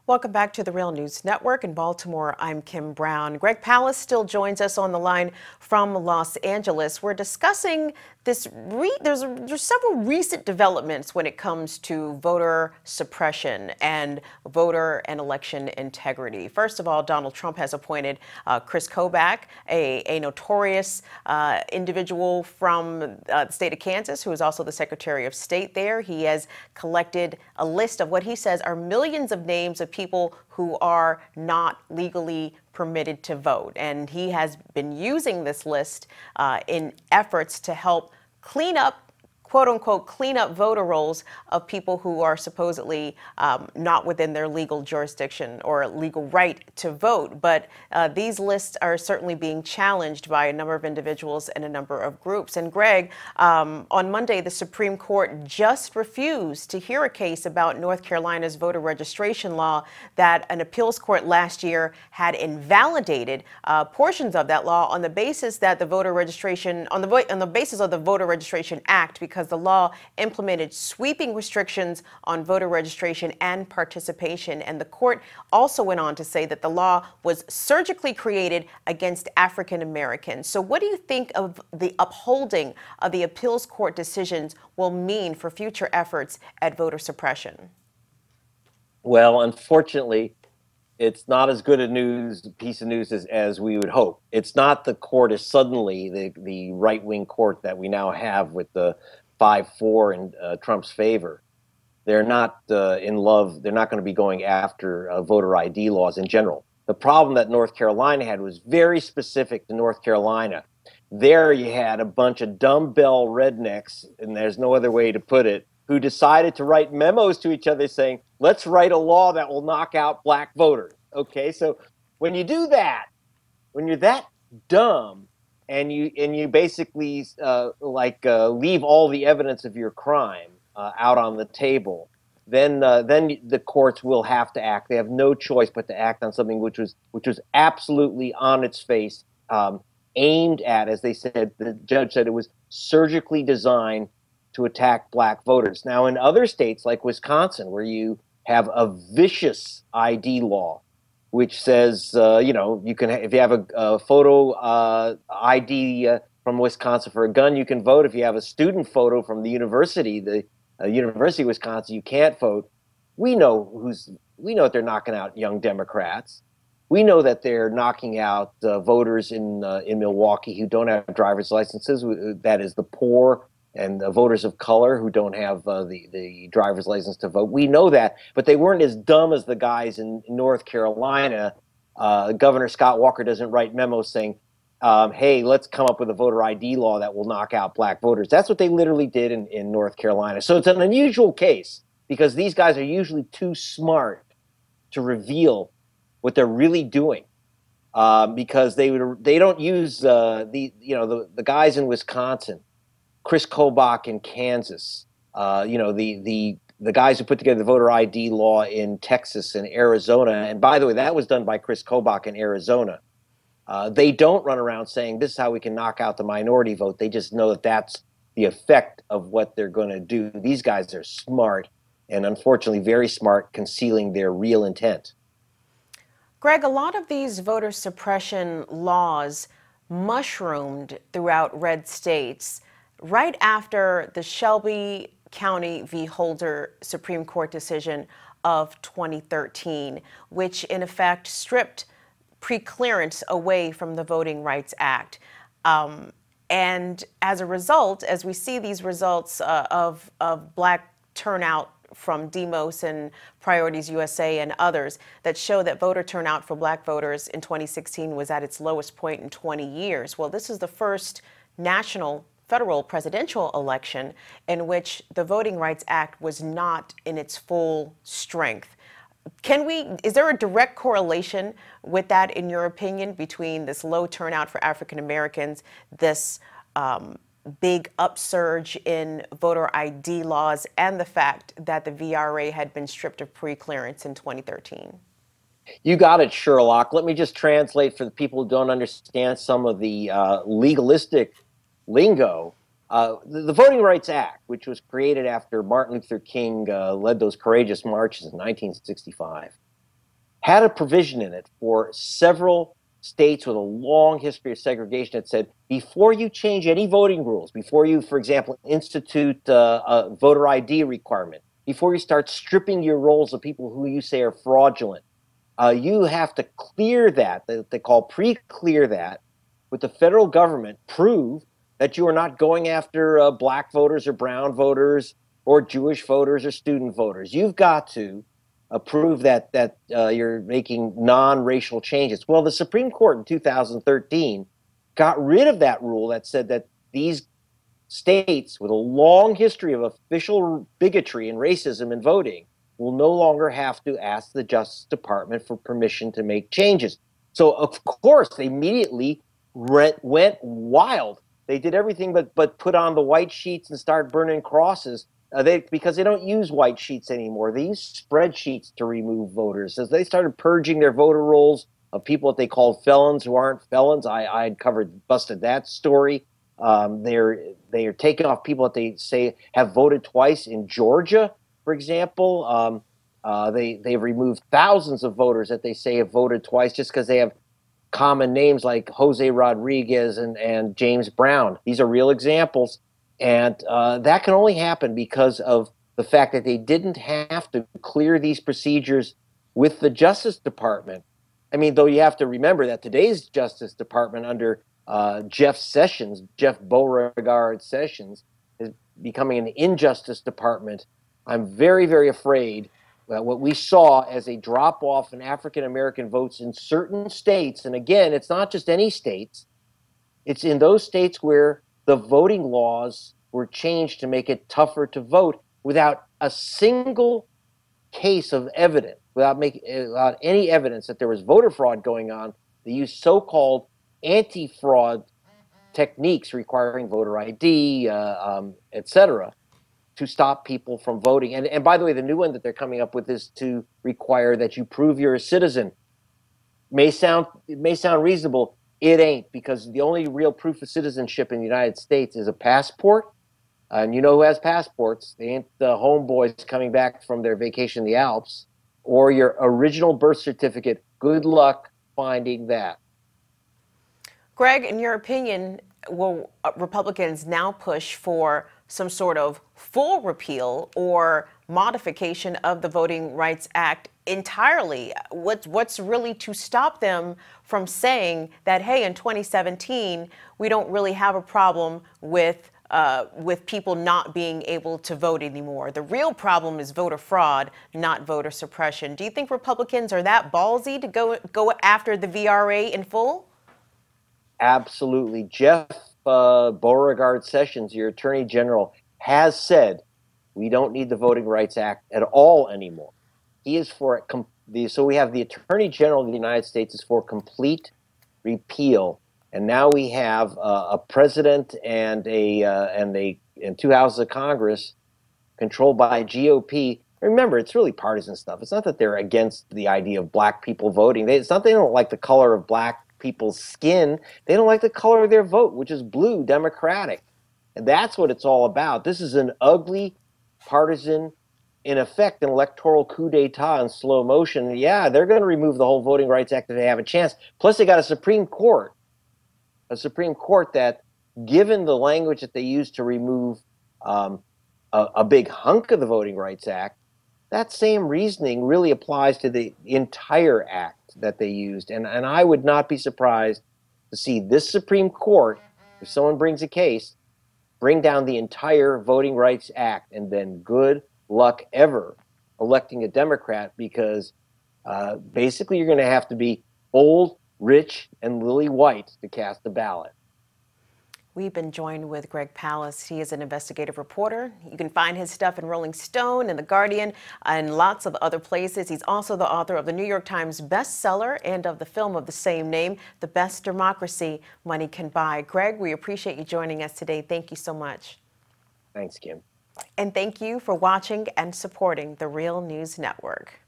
Welcome back to the Real News Network in Baltimore. I'm Kim Brown. Greg Palast still joins us on the line from Los Angeles. We're discussing this. There's several recent developments when it comes to voter suppression and voter and election integrity. First of all, Donald Trump has appointed Kris Kobach, a notorious individual from the state of Kansas, who is also the Secretary of State there. He has collected a list of what he says are millions of names of people who are not legally permitted to vote. And he has been using this list in efforts to help clean up, quote unquote, clean up voter rolls of people who are supposedly not within their legal jurisdiction or legal right to vote. But these lists are certainly being challenged by a number of individuals and a number of groups. And Greg, on Monday, the Supreme Court just refused to hear a case about North Carolina's voter registration law that an appeals court last year had invalidated portions of that law on the basis that the voter registration, on the basis of the Voter Registration Act, because the law implemented sweeping restrictions on voter registration and participation. And the court also went on to say that the law was surgically created against African Americans. So what do you think of the upholding of the appeals court decisions will mean for future efforts at voter suppression? Well, unfortunately, it's not as good a piece of news as we would hope. It's not the court is suddenly the right-wing court that we now have with the 5-4 in Trump's favor. They're not in love. They're not going to be going after voter ID laws in general. The problem that North Carolina had was very specific to North Carolina. There you had a bunch of dumbbell rednecks, and there's no other way to put it, who decided to write memos to each other saying, let's write a law that will knock out black voters. Okay, so when you do that, when you're that dumb, and you basically leave all the evidence of your crime out on the table, then the courts will have to act. They have no choice but to act on something which was absolutely on its face, aimed at, as they said, the judge said it was surgically designed to attack black voters. Now, in other states like Wisconsin, where you have a vicious ID law, which says, you can, if you have a photo ID from Wisconsin for a gun, you can vote. If you have a student photo from the University of Wisconsin, you can't vote. We know that they're knocking out young Democrats. We know that they're knocking out voters in Milwaukee who don't have driver's licenses. That is the poor and the voters of color who don't have the driver's license to vote. We know that, but they weren't as dumb as the guys in North Carolina. Governor Scott Walker doesn't write memos saying, hey, let's come up with a voter ID law that will knock out black voters. That's what they literally did in North Carolina. So it's an unusual case because these guys are usually too smart to reveal what they're really doing. Because they don't use the guys in Wisconsin, Kris Kobach in Kansas, the guys who put together the voter ID law in Texas and Arizona. And by the way, that was done by Kris Kobach in Arizona. They don't run around saying this is how we can knock out the minority vote. They just know that that's the effect of what they're going to do. These guys are smart and unfortunately very smart, concealing their real intent. Greg, a lot of these voter suppression laws mushroomed throughout red states right after the Shelby County v. Holder Supreme Court decision of 2013, which in effect stripped preclearance away from the Voting Rights Act. And as a result, as we see these results of black turnout from Demos and Priorities USA and others that show that voter turnout for black voters in 2016 was at its lowest point in 20 years. Well, this is the first national federal presidential election in which the Voting Rights Act was not in its full strength. Is there a direct correlation with that, in your opinion, between this low turnout for African Americans, this big upsurge in voter ID laws, and the fact that the VRA had been stripped of preclearance in 2013? You got it, Sherlock. Let me just translate for the people who don't understand some of the legalistic lingo. The Voting Rights Act, which was created after Martin Luther King led those courageous marches in 1965, had a provision in it for several states with a long history of segregation that said, before you change any voting rules, before you, for example, institute a voter ID requirement, before you start stripping your rolls of people who you say are fraudulent, you have to clear that, they call pre-clear that, with the federal government, prove that you are not going after black voters or brown voters or Jewish voters or student voters. You've got to prove that you're making non-racial changes. Well, the Supreme Court in 2013 got rid of that rule that said that these states with a long history of official bigotry and racism in voting will no longer have to ask the Justice Department for permission to make changes. So, of course, they immediately went wild. They did everything but put on the white sheets and start burning crosses because they don't use white sheets anymore. They use spreadsheets to remove voters. As they started purging their voter rolls of people that they called felons who aren't felons, I had busted that story. They are taking off people that they say have voted twice in Georgia, for example. They've removed thousands of voters that they say have voted twice just because they have common names like Jose Rodriguez and James Brown. These are real examples. And that can only happen because of the fact that they didn't have to clear these procedures with the Justice Department. I mean, though you have to remember that today's Justice Department under Jeff Beauregard Sessions is becoming an injustice department. I'm very, very afraid that what we saw as a drop-off in African-American votes in certain states, and again, it's not just any states, it's in those states where the voting laws were changed to make it tougher to vote without a single case of evidence, without any evidence that there was voter fraud going on. They used so-called anti-fraud techniques requiring voter ID, etc., to stop people from voting. And by the way, the new one that they're coming up with is to require that you prove you're a citizen. It may sound reasonable. It ain't, because the only real proof of citizenship in the United States is a passport. And you know who has passports? They ain't the homeboys coming back from their vacation in the Alps, or your original birth certificate. Good luck finding that. Greg, in your opinion, will Republicans now push for some sort of full repeal or modification of the Voting Rights Act entirely? What's really to stop them from saying that, hey, in 2017, we don't really have a problem with people not being able to vote anymore? The real problem is voter fraud, not voter suppression. Do you think Republicans are that ballsy to go after the VRA in full? Absolutely. Jeff Beauregard Sessions, your Attorney General, has said we don't need the Voting Rights Act at all anymore. He is for it. So we have the Attorney General of the United States is for complete repeal, and now we have a president and two houses of Congress controlled by GOP. Remember, it's really partisan stuff. It's not that they're against the idea of black people voting. It's not they don't like the color of black people's skin. They don't like the color of their vote, which is blue, Democratic. And that's what it's all about. This is an ugly, partisan, in effect, an electoral coup d'etat in slow motion. Yeah, they're going to remove the whole Voting Rights Act if they have a chance. Plus, they got a Supreme Court that, given the language that they used to remove a big hunk of the Voting Rights Act, that same reasoning really applies to the entire act that they used. And I would not be surprised to see this Supreme Court, if someone brings a case, bring down the entire Voting Rights Act, and then good luck ever electing a Democrat, because basically you're going to have to be old, rich, and lily white to cast a ballot. We've been joined with Greg Palast. He is an investigative reporter. You can find his stuff in Rolling Stone and The Guardian and lots of other places. He's also the author of the New York Times bestseller and of the film of the same name, The Best Democracy Money Can Buy. Greg, we appreciate you joining us today. Thank you so much. Thanks, Kim. And thank you for watching and supporting the Real News Network.